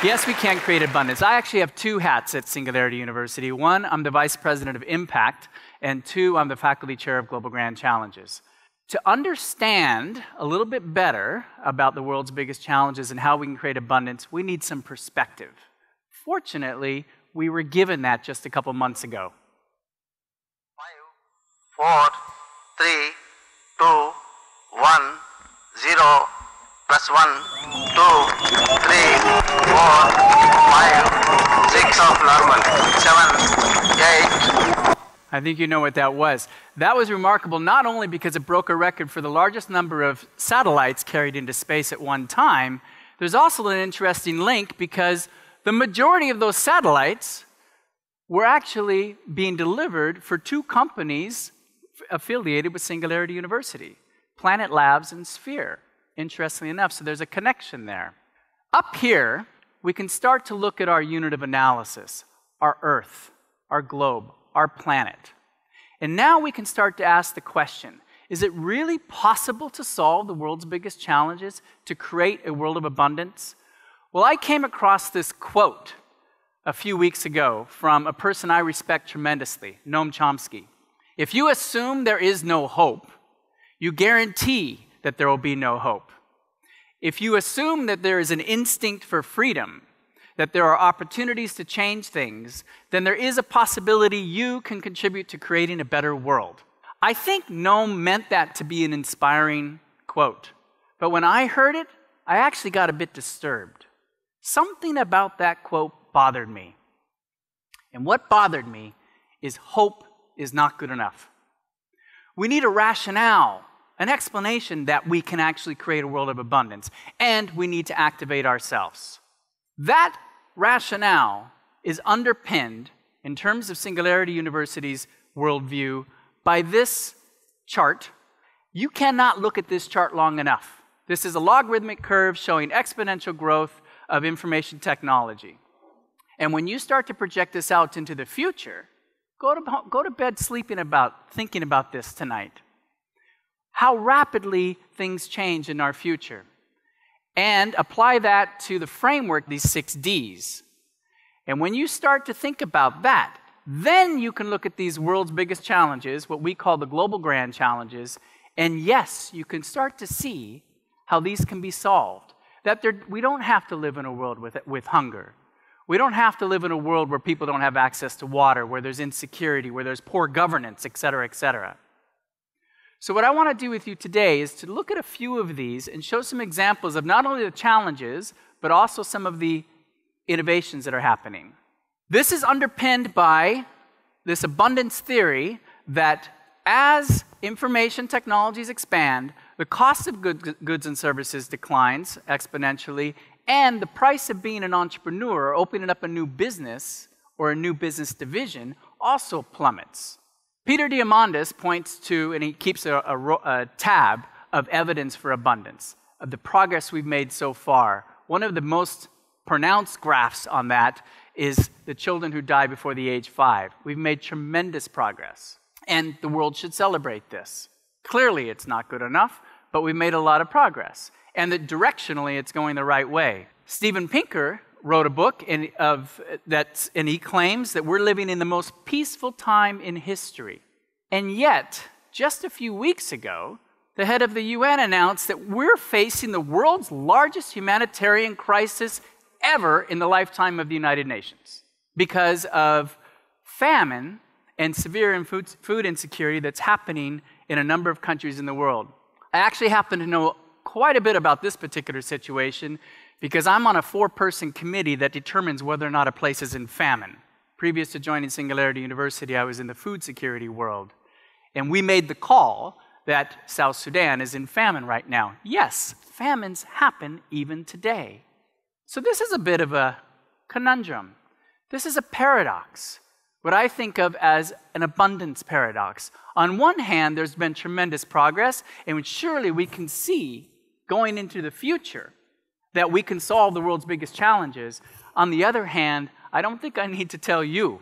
Yes, we can create abundance. I actually have two hats at Singularity University. One, I'm the Vice President of Impact, and two, I'm the Faculty Chair of Global Grand Challenges. To understand a little bit better about the world's biggest challenges and how we can create abundance, we need some perspective. Fortunately, we were given that just a couple months ago. 5, 4, 3, 2, 1, 0. +1, 2, 3, 4, 5, 6 of normal, 7, 8. I think you know what that was. That was remarkable not only because it broke a record for the largest number of satellites carried into space at one time, there's also an interesting link because the majority of those satellites were actually being delivered for two companies affiliated with Singularity University, Planet Labs and Sphere. Interestingly enough, so there's a connection there. Up here, we can start to look at our unit of analysis, our Earth, our globe, our planet. And now we can start to ask the question, is it really possible to solve the world's biggest challenges, to create a world of abundance? Well, I came across this quote a few weeks ago from a person I respect tremendously, Noam Chomsky. If you assume there is no hope, you guarantee that there will be no hope. If you assume that there is an instinct for freedom, that there are opportunities to change things, then there is a possibility you can contribute to creating a better world. I think Noam meant that to be an inspiring quote. But when I heard it, I actually got a bit disturbed. Something about that quote bothered me. And what bothered me is hope is not good enough. We need a rationale, an explanation that we can actually create a world of abundance, and we need to activate ourselves. That rationale is underpinned, in terms of Singularity University's worldview, by this chart. You cannot look at this chart long enough. This is a logarithmic curve showing exponential growth of information technology. And when you start to project this out into the future, go to bed thinking about this tonight. How rapidly things change in our future. And apply that to the framework, these 6 Ds. And when you start to think about that, then you can look at these world's biggest challenges, what we call the global grand challenges, and yes, you can start to see how these can be solved. That we don't have to live in a world with hunger. We don't have to live in a world where people don't have access to water, where there's insecurity, where there's poor governance, et cetera, et cetera. So what I want to do with you today is to look at a few of these and show some examples of not only the challenges, but also some of the innovations that are happening. This is underpinned by this abundance theory that as information technologies expand, the cost of goods and services declines exponentially, and the price of being an entrepreneur or opening up a new business or a new business division also plummets. Peter Diamandis points to, and he keeps a tab of evidence for abundance, of the progress we've made so far. One of the most pronounced graphs on that is the children who die before the age 5. We've made tremendous progress, and the world should celebrate this. Clearly, it's not good enough, but we've made a lot of progress, and that directionally, it's going the right way. Steven Pinker wrote a book, and he claims that we're living in the most peaceful time in history. And yet, just a few weeks ago, the head of the UN announced that we're facing the world's largest humanitarian crisis ever in the lifetime of the United Nations because of famine and severe food insecurity that's happening in a number of countries in the world. I actually happen to know quite a bit about this particular situation because I'm on a 4-person committee that determines whether or not a place is in famine. Previous to joining Singularity University, I was in the food security world. And we made the call that South Sudan is in famine right now. Yes, famines happen even today. So this is a bit of a conundrum. This is a paradox, what I think of as an abundance paradox. On one hand, there's been tremendous progress, and surely we can see going into the future that we can solve the world's biggest challenges. On the other hand, I don't think I need to tell you,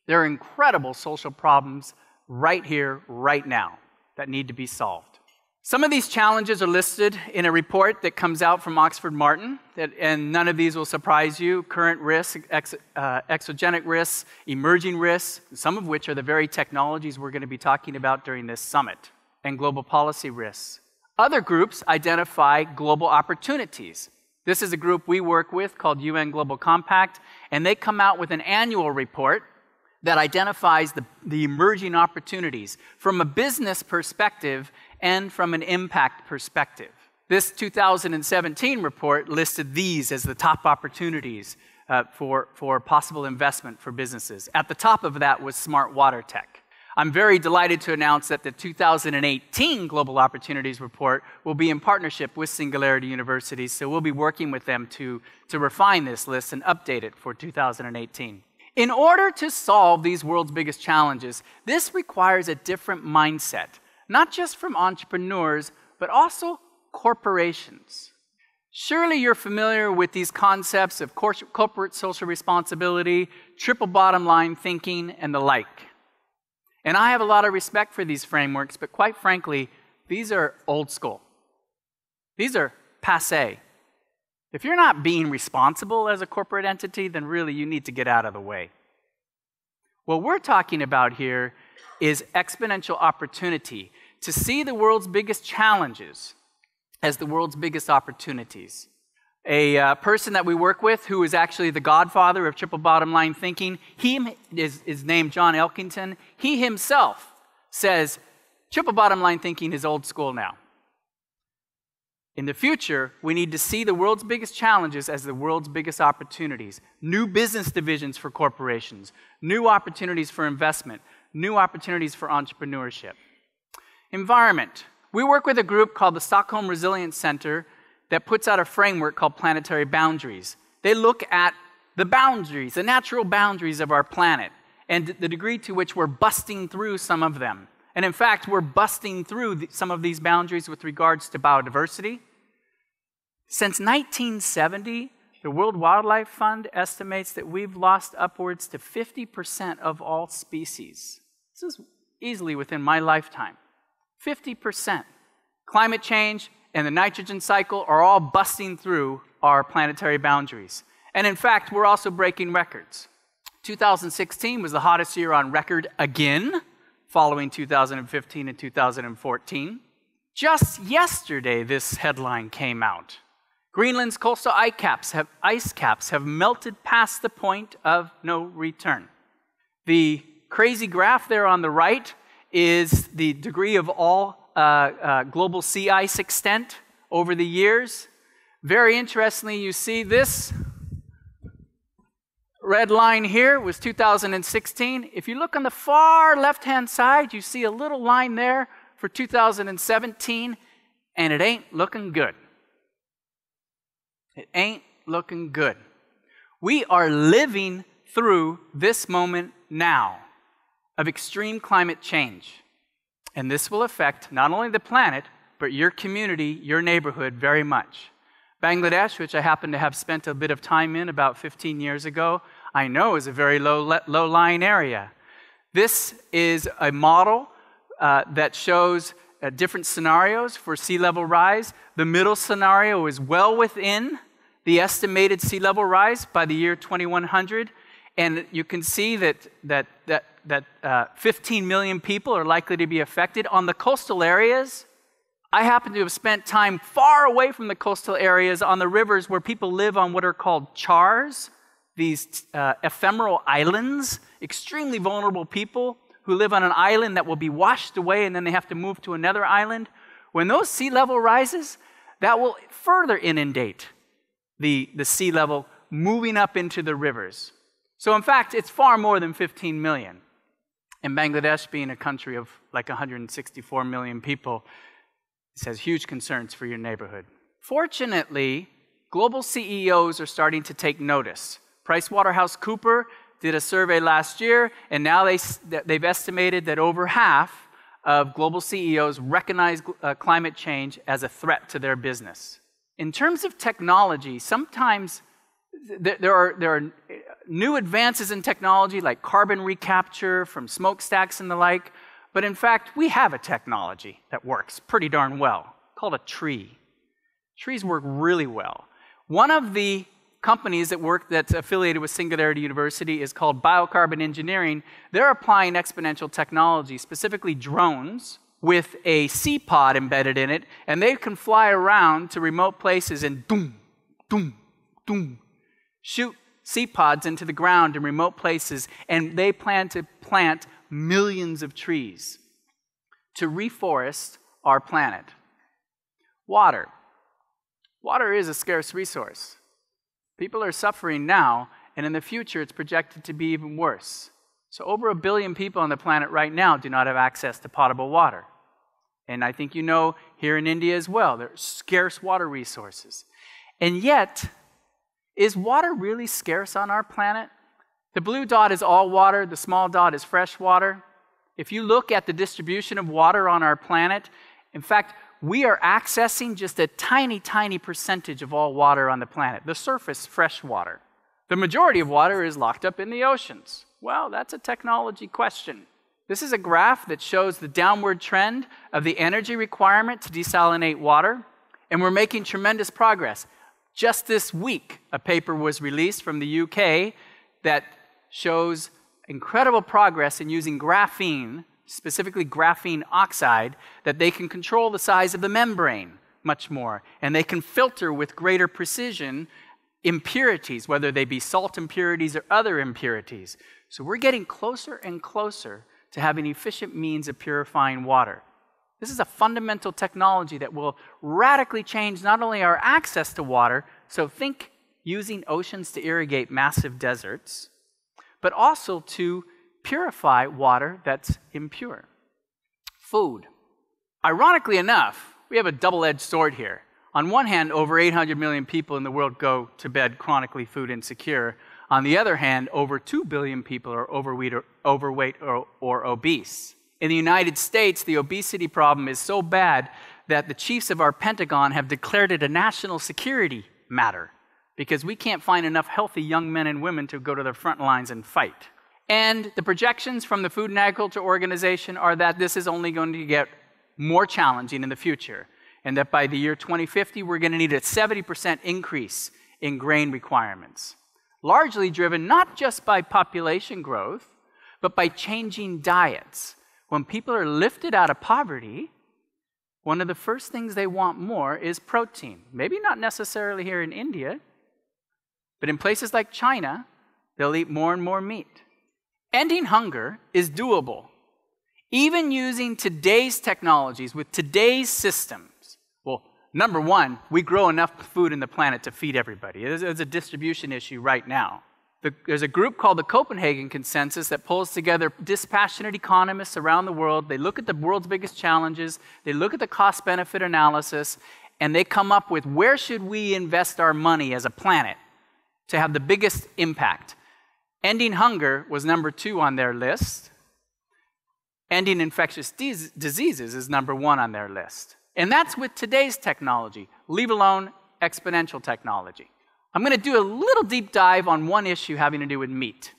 there are incredible social problems right here, right now, that need to be solved. Some of these challenges are listed in a report that comes out from Oxford Martin, and none of these will surprise you. Current risks, exogenic risks, emerging risks, some of which are the very technologies we're going to be talking about during this summit, and global policy risks. Other groups identify global opportunities. This is a group we work with called UN Global Compact, and they come out with an annual report that identifies the emerging opportunities from a business perspective and from an impact perspective. This 2017 report listed these as the top opportunities for possible investment for businesses. At the top of that was smart water tech. I'm very delighted to announce that the 2018 Global Opportunities Report will be in partnership with Singularity University, so we'll be working with them to refine this list and update it for 2018. In order to solve these world's biggest challenges, this requires a different mindset, not just from entrepreneurs, but also corporations. Surely you're familiar with these concepts of corporate social responsibility, triple bottom line thinking, and the like. And I have a lot of respect for these frameworks, but quite frankly, these are old school. These are passé. If you're not being responsible as a corporate entity, then really you need to get out of the way. What we're talking about here is exponential opportunity, to see the world's biggest challenges as the world's biggest opportunities. A person that we work with who is actually the godfather of triple bottom line thinking, he is named John Elkington. He himself says triple bottom line thinking is old school now. In the future, we need to see the world's biggest challenges as the world's biggest opportunities. New business divisions for corporations, new opportunities for investment, new opportunities for entrepreneurship. Environment. We work with a group called the Stockholm Resilience Center that puts out a framework called Planetary Boundaries. They look at the boundaries, the natural boundaries of our planet, and the degree to which we're busting through some of them. And in fact, we're busting through some of these boundaries with regards to biodiversity. Since 1970, the World Wildlife Fund estimates that we've lost upwards to 50% of all species. This is easily within my lifetime. 50%. Climate change and the nitrogen cycle are all busting through our planetary boundaries. And in fact, we're also breaking records. 2016 was the hottest year on record again, following 2015 and 2014. Just yesterday, this headline came out. Greenland's coastal ice caps have melted past the point of no return. The crazy graph there on the right is the degree of all global sea ice extent over the years. Very interestingly, you see this red line here was 2016. If you look on the far left-hand side, you see a little line there for 2017, and it ain't looking good. It ain't looking good. We are living through this moment now of extreme climate change. And this will affect not only the planet, but your community, your neighborhood very much. Bangladesh, which I happen to have spent a bit of time in about 15 years ago, I know is a very low-lying area. This is a model that shows different scenarios for sea level rise. The middle scenario is well within the estimated sea level rise by the year 2100. And you can see that 15 million people are likely to be affected. On the coastal areas, I happen to have spent time far away from the coastal areas on the rivers where people live on what are called chars, these ephemeral islands, extremely vulnerable people who live on an island that will be washed away and then they have to move to another island. When those sea level rises, that will further inundate the sea level moving up into the rivers. So in fact, it's far more than 15 million. And Bangladesh, being a country of like 164 million people, this has huge concerns for your neighborhood. Fortunately, global CEOs are starting to take notice. PricewaterhouseCoopers did a survey last year, and now they've estimated that over half of global CEOs recognize climate change as a threat to their business. In terms of technology, sometimes there are new advances in technology like carbon recapture from smokestacks and the like, But in fact, we have a technology that works pretty darn well, called a tree. Trees work really well. One of the companies that's affiliated with Singularity University is called Biocarbon Engineering. They're applying exponential technology, specifically drones, with a sea pod embedded in it, and they can fly around to remote places and doom, doom, doom, shoot sea pods into the ground in remote places, and they plan to plant millions of trees to reforest our planet. Water. Water is a scarce resource. People are suffering now, and in the future it's projected to be even worse. So over 1 billion people on the planet right now do not have access to potable water. And I think you know here in India as well, there are scarce water resources. And yet, is water really scarce on our planet? The blue dot is all water, the small dot is fresh water. If you look at the distribution of water on our planet, in fact, we are accessing just a tiny, tiny percentage of all water on the planet, the surface fresh water. The majority of water is locked up in the oceans. Well, that's a technology question. This is a graph that shows the downward trend of the energy requirement to desalinate water, and we're making tremendous progress. Just this week, a paper was released from the UK that shows incredible progress in using graphene, specifically graphene oxide, that they can control the size of the membrane much more, and they can filter with greater precision impurities, whether they be salt impurities or other impurities. So we're getting closer and closer to having efficient means of purifying water. This is a fundamental technology that will radically change not only our access to water, so think using oceans to irrigate massive deserts, but also to purify water that's impure. Food. Ironically enough, we have a double-edged sword here. On one hand, over 800 million people in the world go to bed chronically food insecure. On the other hand, over 2 billion people are overweight or obese. In the United States, the obesity problem is so bad that the chiefs of our Pentagon have declared it a national security matter because we can't find enough healthy young men and women to go to the front lines and fight. And the projections from the Food and Agriculture Organization are that this is only going to get more challenging in the future, and that by the year 2050, we're going to need a 70% increase in grain requirements, largely driven not just by population growth, but by changing diets. When people are lifted out of poverty, one of the first things they want more is protein. Maybe not necessarily here in India, but in places like China, they'll eat more and more meat. Ending hunger is doable. Even using today's technologies with today's systems. Well, number one, we grow enough food in the planet to feed everybody. It's a distribution issue right now. There's a group called the Copenhagen Consensus that pulls together dispassionate economists around the world. They look at the world's biggest challenges, they look at the cost-benefit analysis, and they come up with where should we invest our money as a planet to have the biggest impact. Ending hunger was number 2 on their list. Ending infectious diseases is number 1 on their list. And that's with today's technology, leave alone exponential technology. I'm going to do a little deep dive on one issue having to do with meat,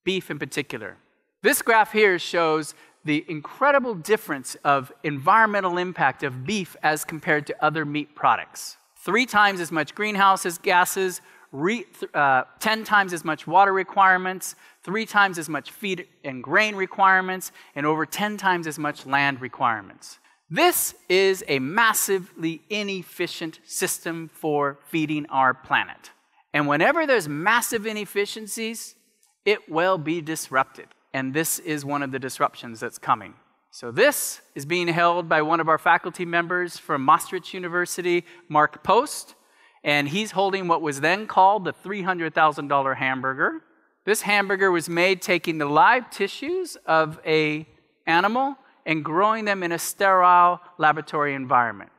beef in particular. This graph here shows the incredible difference of environmental impact of beef as compared to other meat products. 3 times as much greenhouse gases, 10 times as much water requirements, 3 times as much feed and grain requirements, and over 10 times as much land requirements. This is a massively inefficient system for feeding our planet. And whenever there's massive inefficiencies, it will be disrupted. And this is one of the disruptions that's coming. So this is being held by one of our faculty members from Maastricht University, Mark Post, and he's holding what was then called the $300,000 hamburger. This hamburger was made taking the live tissues of an animal and growing them in a sterile laboratory environment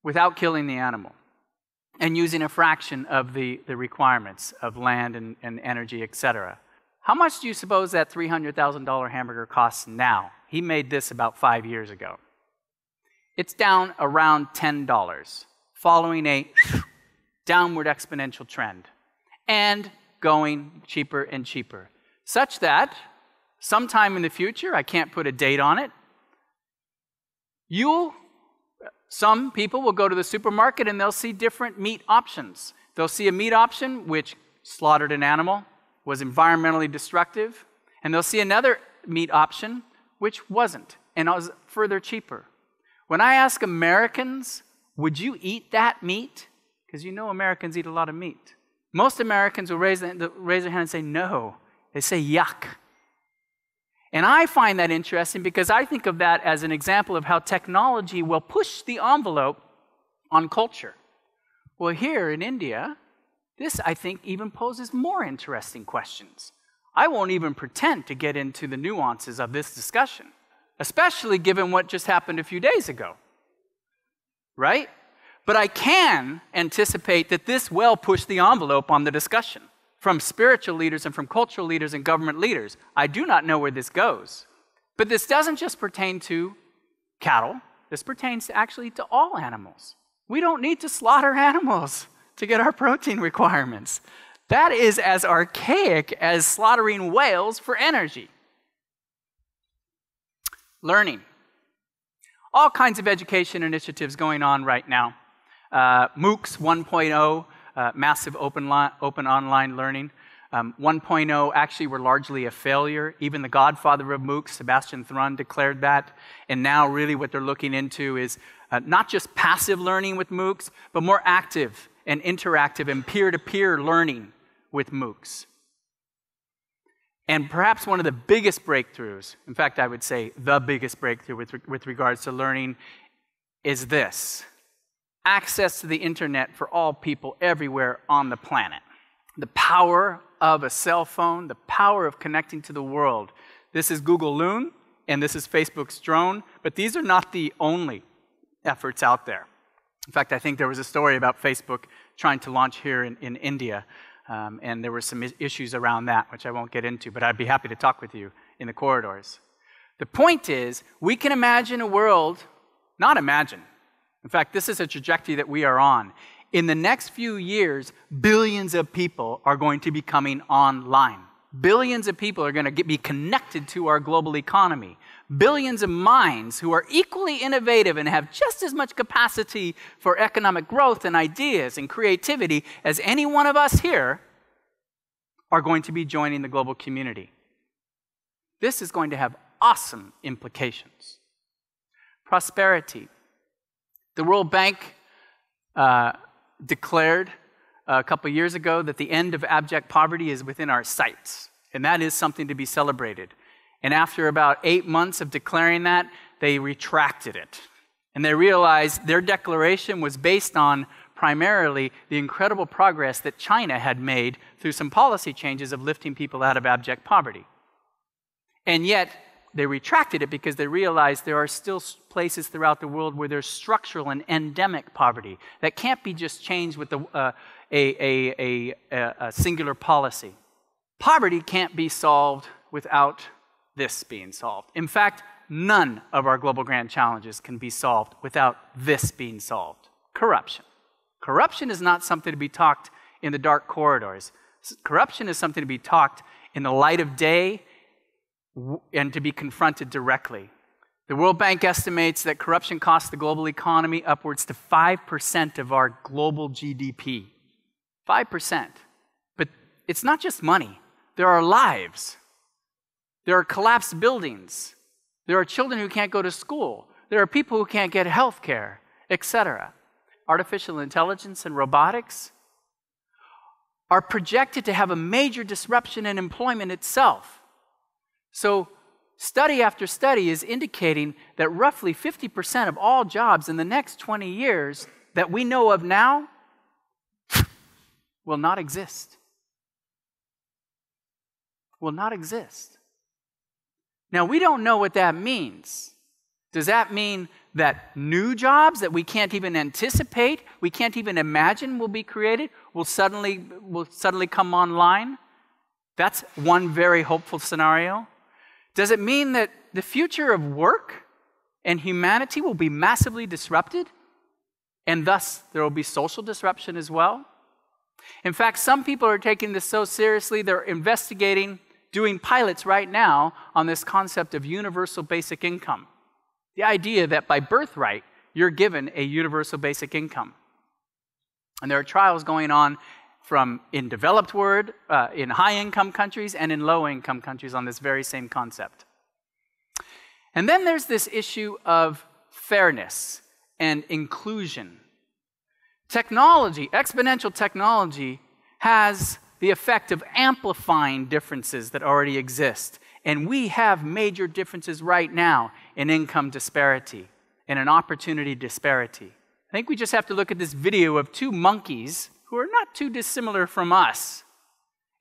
without killing the animal and using a fraction of the requirements of land and energy, etc. How much do you suppose that $300,000 hamburger costs now? He made this about 5 years ago. It's down around $10, following a downward exponential trend and going cheaper and cheaper, such that sometime in the future, I can't put a date on it, some people will go to the supermarket and they'll see different meat options. They'll see a meat option which slaughtered an animal, was environmentally destructive, and they'll see another meat option which wasn't, and was further cheaper. When I ask Americans, would you eat that meat? Because you know Americans eat a lot of meat. Most Americans will raise their hand and say no. They say yuck. And I find that interesting because I think of that as an example of how technology will push the envelope on culture. Well, here in India, this, I think, even poses more interesting questions. I won't even pretend to get into the nuances of this discussion, especially given what just happened a few days ago, right? But I can anticipate that this will push the envelope on the discussion from spiritual leaders and from cultural leaders and government leaders. I do not know where this goes. But this doesn't just pertain to cattle. This pertains actually to all animals. We don't need to slaughter animals to get our protein requirements. That is as archaic as slaughtering whales for energy. Learning. All kinds of education initiatives going on right now. MOOCs 1.0, massive open online learning. 1.0 actually were largely a failure. Even the godfather of MOOCs, Sebastian Thrun, declared that. And now really what they're looking into is not just passive learning with MOOCs, but more active and interactive and peer-to-peer learning with MOOCs. And perhaps one of the biggest breakthroughs, in fact, I would say the biggest breakthrough with regards to learning is this: access to the internet for all people everywhere on the planet. The power of a cell phone, the power of connecting to the world. This is Google Loon, and this is Facebook's drone, but these are not the only efforts out there. In fact, I think there was a story about Facebook trying to launch here in India, and there were some issues around that, which I won't get into, but I'd be happy to talk with you in the corridors. The point is, we can imagine a world, not imagine. In fact, this is a trajectory that we are on. In the next few years, billions of people are going to be coming online. Billions of people are going to be connected to our global economy. Billions of minds who are equally innovative and have just as much capacity for economic growth and ideas and creativity as any one of us here are going to be joining the global community. This is going to have awesome implications. Prosperity. The World Bank declared a couple years ago that the end of abject poverty is within our sights, and that is something to be celebrated. And after about 8 months of declaring that, they retracted it. And they realized their declaration was based on primarily the incredible progress that China had made through some policy changes of lifting people out of abject poverty. And yet, they retracted it because they realized there are still places throughout the world where there's structural and endemic poverty that can't be just changed with a singular policy. Poverty can't be solved without this being solved. In fact, none of our global grand challenges can be solved without this being solved. Corruption. Corruption is not something to be talked in the dark corridors. Corruption is something to be talked in the light of day and to be confronted directly. The World Bank estimates that corruption costs the global economy upwards to 5% of our global GDP. 5%. But it's not just money. There are lives. There are collapsed buildings. There are children who can't go to school. There are people who can't get health care, etc. Artificial intelligence and robotics are projected to have a major disruption in employment itself. So study after study is indicating that roughly 50% of all jobs in the next 20 years that we know of now will not exist. Will not exist. Now, we don't know what that means. Does that mean that new jobs that we can't even anticipate, we can't even imagine will be created, will suddenly come online? That's one very hopeful scenario. Does it mean that the future of work and humanity will be massively disrupted, and thus there will be social disruption as well? In fact, some people are taking this so seriously, they're investigating doing pilots right now on this concept of universal basic income. The idea that by birthright, you're given a universal basic income. And there are trials going on from in developed world, in high-income countries and in low-income countries on this very same concept. And then there's this issue of fairness and inclusion. Technology, exponential technology, has the effect of amplifying differences that already exist. And we have major differences right now in income disparity and in opportunity disparity. I think we just have to look at this video of two monkeys who are not too dissimilar from us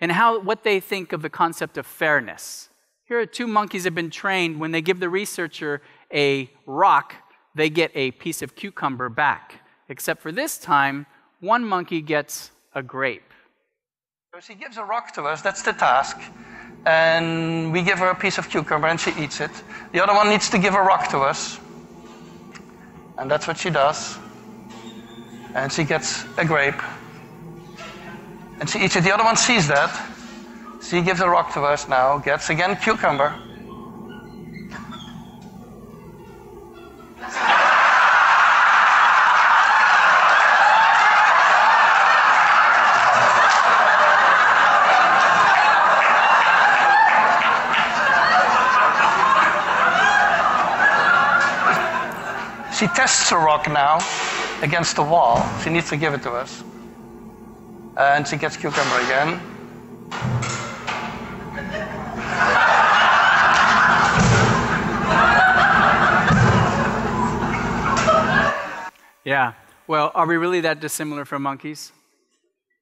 and what they think of the concept of fairness. Here are two monkeys that have been trained when they give the researcher a rock, they get a piece of cucumber back. Except for this time, one monkey gets a grape. So she gives a rock to us, that's the task. And we give her a piece of cucumber and she eats it. The other one needs to give a rock to us. And that's what she does. And she gets a grape. And she eats it. The other one sees that. She gives a rock to us now, gets again cucumber. She tests a rock now against the wall. She needs to give it to us. And she gets cucumber again. Yeah. Well, are we really that dissimilar from monkeys?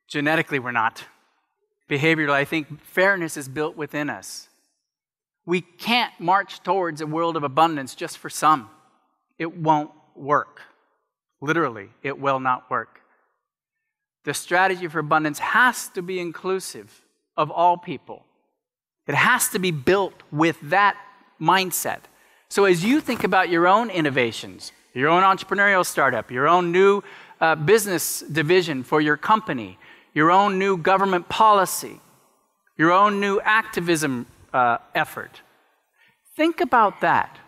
Genetically, we're not. Behaviorally, I think fairness is built within us. We can't march towards a world of abundance just for some. It won't work. Literally, it will not work. The strategy for abundance has to be inclusive of all people. It has to be built with that mindset. So as you think about your own innovations, your own entrepreneurial startup, your own new business division for your company, your own new government policy, your own new activism effort, think about that.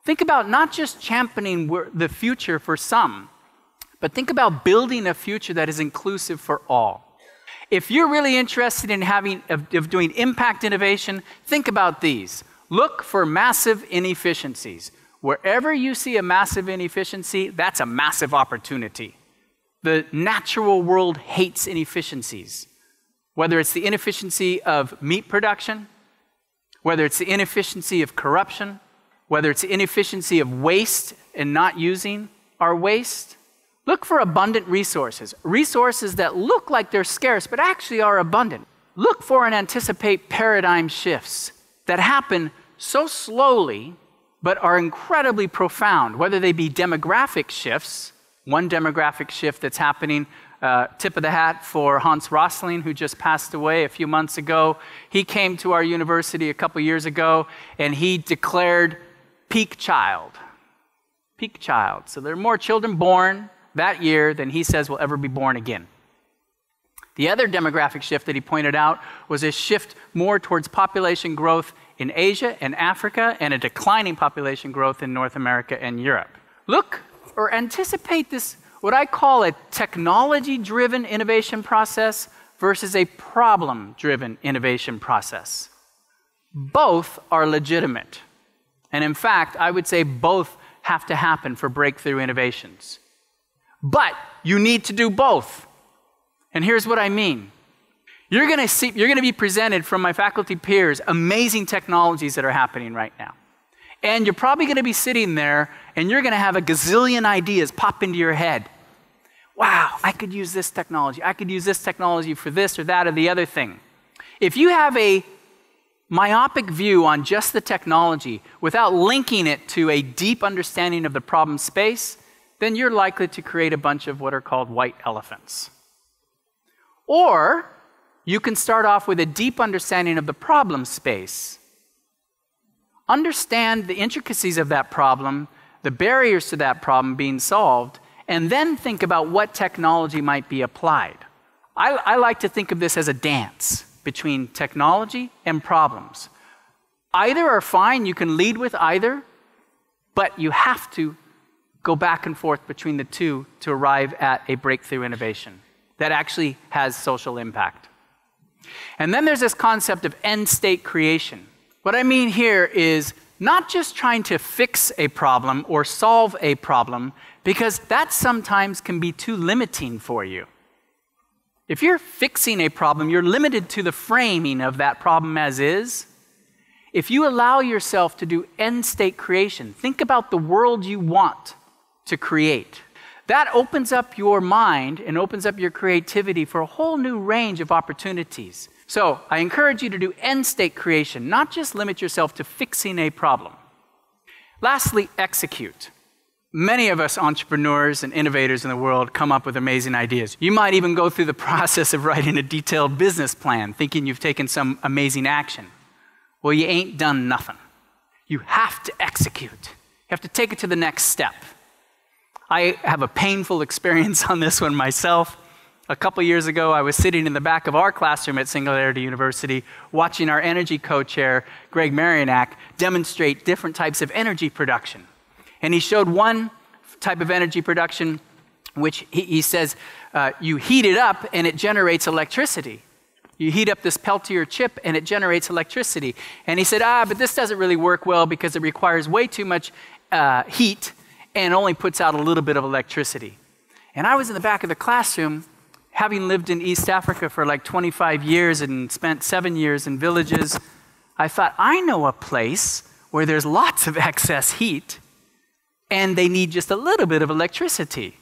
Think about not just championing the future for some, but think about building a future that is inclusive for all. If you're really interested in doing impact innovation, think about these. Look for massive inefficiencies. Wherever you see a massive inefficiency, that's a massive opportunity. The natural world hates inefficiencies. Whether it's the inefficiency of meat production, whether it's the inefficiency of corruption, whether it's the inefficiency of waste and not using our waste. Look for abundant resources, resources that look like they're scarce but actually are abundant. Look for and anticipate paradigm shifts that happen so slowly but are incredibly profound, whether they be demographic shifts. One demographic shift that's happening, tip of the hat for Hans Rosling, who just passed away a few months ago. He came to our university a couple years ago and he declared peak child. Peak child. So there are more children born that year than he says will ever be born again. The other demographic shift that he pointed out was a shift more towards population growth in Asia and Africa and a declining population growth in North America and Europe. Look or anticipate this, what I call a technology-driven innovation process versus a problem-driven innovation process. Both are legitimate. And in fact, I would say both have to happen for breakthrough innovations. But you need to do both. And here's what I mean. You're going to be presented from my faculty peers amazing technologies that are happening right now. And you're probably going to be sitting there and you're going to have a gazillion ideas pop into your head. Wow, I could use this technology. I could use this technology for this or that or the other thing. If you have a myopic view on just the technology without linking it to a deep understanding of the problem space, then you're likely to create a bunch of what are called white elephants. Or you can start off with a deep understanding of the problem space. Understand the intricacies of that problem, the barriers to that problem being solved, and then think about what technology might be applied. I like to think of this as a dance. between technology and problems. Either are fine, you can lead with either, but you have to go back and forth between the two to arrive at a breakthrough innovation that actually has social impact. And then there's this concept of end state creation. What I mean here is not just trying to fix a problem or solve a problem, because that sometimes can be too limiting for you. If you're fixing a problem, you're limited to the framing of that problem as is. If you allow yourself to do end state creation, think about the world you want to create. That opens up your mind and opens up your creativity for a whole new range of opportunities. So I encourage you to do end state creation, not just limit yourself to fixing a problem. Lastly, execute. Many of us entrepreneurs and innovators in the world come up with amazing ideas. You might even go through the process of writing a detailed business plan, thinking you've taken some amazing action. Well, you ain't done nothing. You have to execute. You have to take it to the next step. I have a painful experience on this one myself. A couple years ago, I was sitting in the back of our classroom at Singularity University watching our energy co-chair, Greg Marianac, demonstrate different types of energy production. And he showed one type of energy production, which he says, you heat it up and it generates electricity. You heat up this Peltier chip and it generates electricity. And he said, but this doesn't really work well because it requires way too much heat and only puts out a little bit of electricity. And I was in the back of the classroom, having lived in East Africa for like 25 years and spent 7 years in villages. I thought, I know a place where there's lots of excess heat and they need just a little bit of electricity.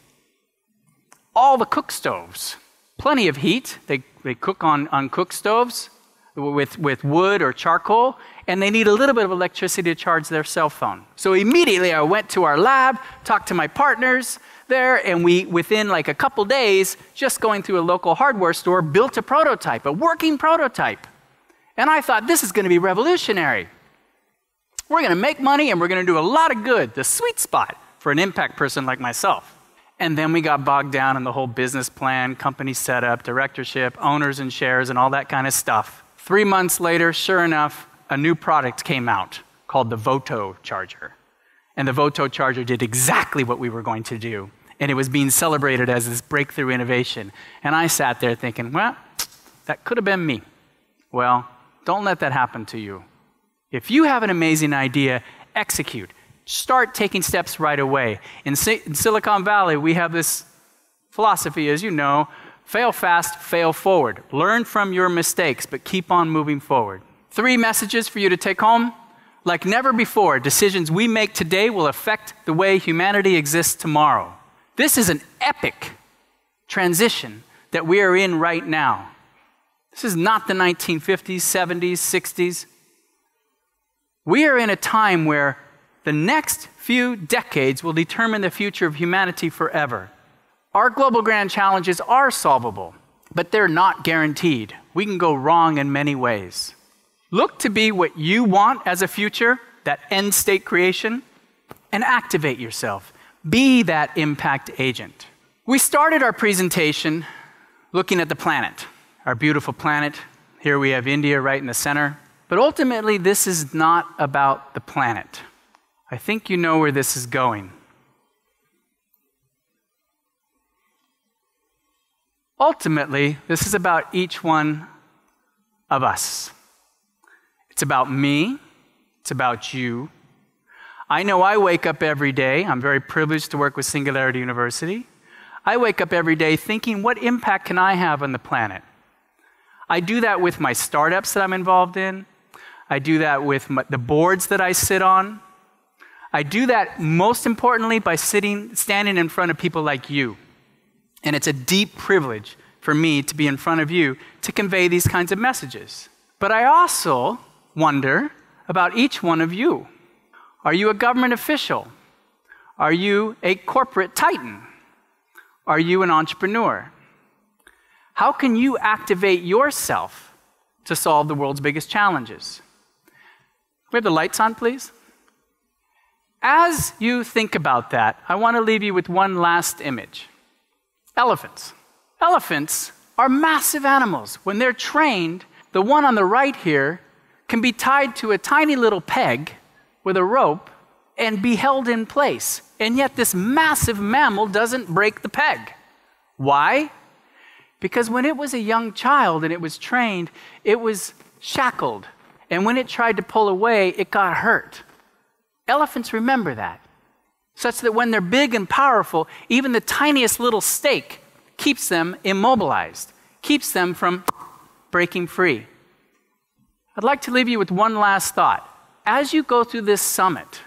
All the cook stoves, plenty of heat. They cook on cook stoves with wood or charcoal, and they need a little bit of electricity to charge their cell phone. So immediately I went to our lab, talked to my partners there, and we, within like a couple days, just going through a local hardware store, built a prototype, a working prototype. And I thought, this is going to be revolutionary. We're going to make money and we're going to do a lot of good, the sweet spot for an impact person like myself. And then we got bogged down in the whole business plan, company setup, directorship, owners and shares, and all that kind of stuff. 3 months later, sure enough, a new product came out called the Voto charger. And the Voto charger did exactly what we were going to do. And it was being celebrated as this breakthrough innovation. And I sat there thinking, well, that could have been me. Well, don't let that happen to you. If you have an amazing idea, execute. Start taking steps right away. In Silicon Valley, we have this philosophy, as you know, fail fast, fail forward. Learn from your mistakes, but keep on moving forward. 3 messages for you to take home. Like never before, decisions we make today will affect the way humanity exists tomorrow. This is an epic transition that we are in right now. This is not the 1950s, 70s, 60s. We are in a time where the next few decades will determine the future of humanity forever. Our global grand challenges are solvable, but they're not guaranteed. We can go wrong in many ways. Look to be what you want as a future, that end state creation, and activate yourself. Be that impact agent. We started our presentation looking at the planet, our beautiful planet. Here we have India right in the center. But ultimately, this is not about the planet. I think you know where this is going. Ultimately, this is about each one of us. It's about me. It's about you. I know I wake up every day. I'm very privileged to work with Singularity University. I wake up every day thinking, what impact can I have on the planet? I do that with my startups that I'm involved in. I do that with the boards that I sit on. I do that most importantly by standing in front of people like you. And it's a deep privilege for me to be in front of you to convey these kinds of messages. But I also wonder about each one of you. Are you a government official? Are you a corporate titan? Are you an entrepreneur? How can you activate yourself to solve the world's biggest challenges? We have the lights on, please. As you think about that, I want to leave you with one last image. Elephants. Elephants are massive animals. When they're trained, the one on the right here, can be tied to a tiny little peg with a rope and be held in place. And yet this massive mammal doesn't break the peg. Why? Because when it was a young child and it was trained, it was shackled. And when it tried to pull away, it got hurt. Elephants remember that, such that when they're big and powerful, even the tiniest little stake keeps them immobilized, keeps them from breaking free. I'd like to leave you with one last thought. As you go through this summit,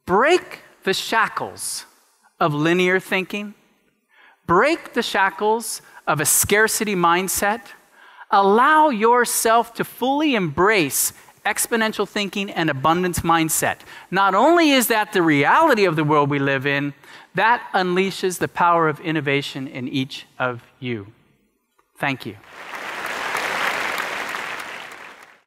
break the shackles of linear thinking, break the shackles of a scarcity mindset, allow yourself to fully embrace exponential thinking and abundance mindset. Not only is that the reality of the world we live in, that unleashes the power of innovation in each of you. Thank you.